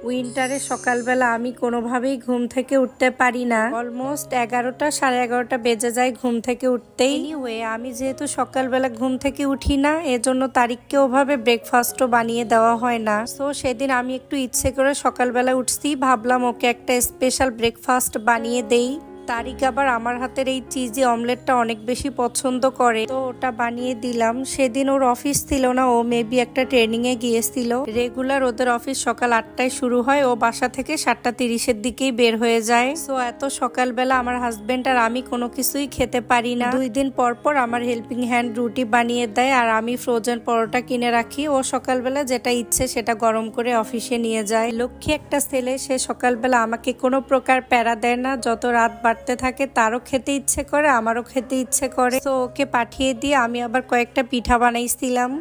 উইন্টারে সকালবেলা আমি কোনোভাবেই ঘুম থেকে উঠতে পারি না। অলমোস্ট 11টা 11:30 বেজে যায় ঘুম থেকে উঠতেই। এনিওয়ে আমি যেহেতু সকালবেলা ঘুম থেকে উঠি না, এজন্য তারিখকে ওভাবে ব্রেকফাস্টও বানিয়ে দেওয়া হয় না। সো সেদিন আমি একটু ইচ্ছে করে সকালবেলা উঠছি, ভাবলাম ওকে একটা স্পেশাল ব্রেকফাস্ট বানিয়ে দেই। তারিক আবার আমার হাতের এই চিজি অমলেটটা অনেক বেশি পছন্দ করে, তো ওটা বানিয়ে দিলাম। সেদিন ওর অফিস ছিল না, ও মেবি একটা ট্রেনিং এ গিয়েছিল। রেগুলার ওদের অফিস সকাল 8টায় শুরু হয়, ও বাসা থেকে 7:30-এর দিকেই বের হয়ে যায়। সো এত সকালবেলা আমার হাজবেন্ড আর আমি কোনো কিছুই খেতে পারি না। 2 দিন পর পর আমার হেল্পিং হ্যান্ড রুটি বানিয়ে দেয়, আর আমি ফ্রোজেন পরোটা কিনে রাখি। ও সকালবেলা যেটা ইচ্ছে সেটা গরম করে অফিসে নিয়ে যায়। লক্ষ্মী একটা ছেলে, সে সকালবেলা আমাকে কোনো প্রকার প্যারা দেয় না। যত রাত বাড়তে থাকে তারও খেতে ইচ্ছে করে, আমারও খেতে ইচ্ছে করে। তো ওকে পাঠিয়ে দিয়ে আমি আবার কয়েকটা পিঠা বানাইছিলাম,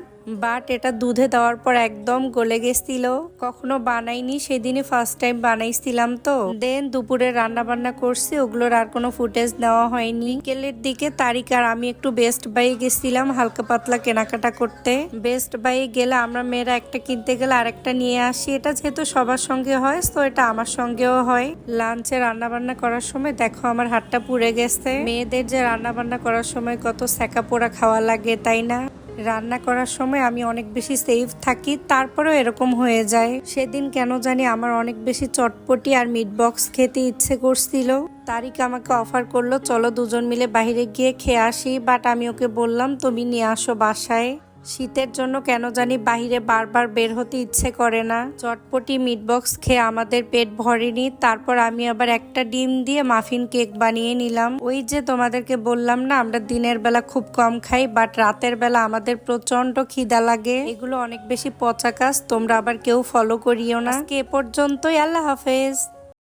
বাট এটা দুধে দেওয়ার পর একদম গলে গেছিল। কখনো বানাইনি, সেদিনই ফার্স্ট টাইম বানাইছিলাম। তো দেন দুপুরে রান্না বান্না করছি, ওগুলোর আর কোনো ফুটেজ নেওয়া হয়নি। বিকেলের দিকে তারিক আর আমি একটু বেস্ট বাই গেছিলাম হালকা পাতলা কেনাকাটা করতে। বেস্ট বাই গেলে আমরা মেয়েরা একটা কিনতে গেলে আরেকটা নিয়ে আসি। এটা যেহেতু সবার সঙ্গে হয়, তো এটা আমার সঙ্গেও হয়। লাঞ্চে রান্না বান্না করার সময় দেখো আমার হাতটা পুড়ে গেছে। মেয়েদের যে রান্না বান্না করার সময় কত সেকা পোড়া খাওয়া লাগে, তাই না? রান্না করার সময় আমি অনেক বেশি সেফ থাকি, তারপরেও এরকম হয়ে যায়। সেদিন কেন জানি আমার অনেক বেশি চটপটি আর মিট বক্স খেতে ইচ্ছে করছিল। তারিক আমাকে অফার করলো চলো দুজন মিলে বাইরে গিয়ে খেয়ে আসি, বাট আমি ওকে বললাম তুমি নিয়ে আসো বাসায়। শীতের জন্য কেন জানি বাহিরে বারবার বের হতে ইচ্ছে করে না। চটপটি মিট বক্স খেয়ে আমাদের পেট ভরেনি। তারপর আমি আবার একটা ডিম দিয়ে মাফিন কেক বানিয়ে নিলাম। ওই যে তোমাদেরকে বললাম না, আমরা দিনের বেলা খুব কম খাই, বাট রাতের বেলা আমাদের প্রচন্ড খিদা লাগে। এগুলো অনেক বেশি পচা কাজ, তোমরা আবার কেউ ফলো করিও না। আজকে এ পর্যন্তই, আল্লাহ হাফেজ।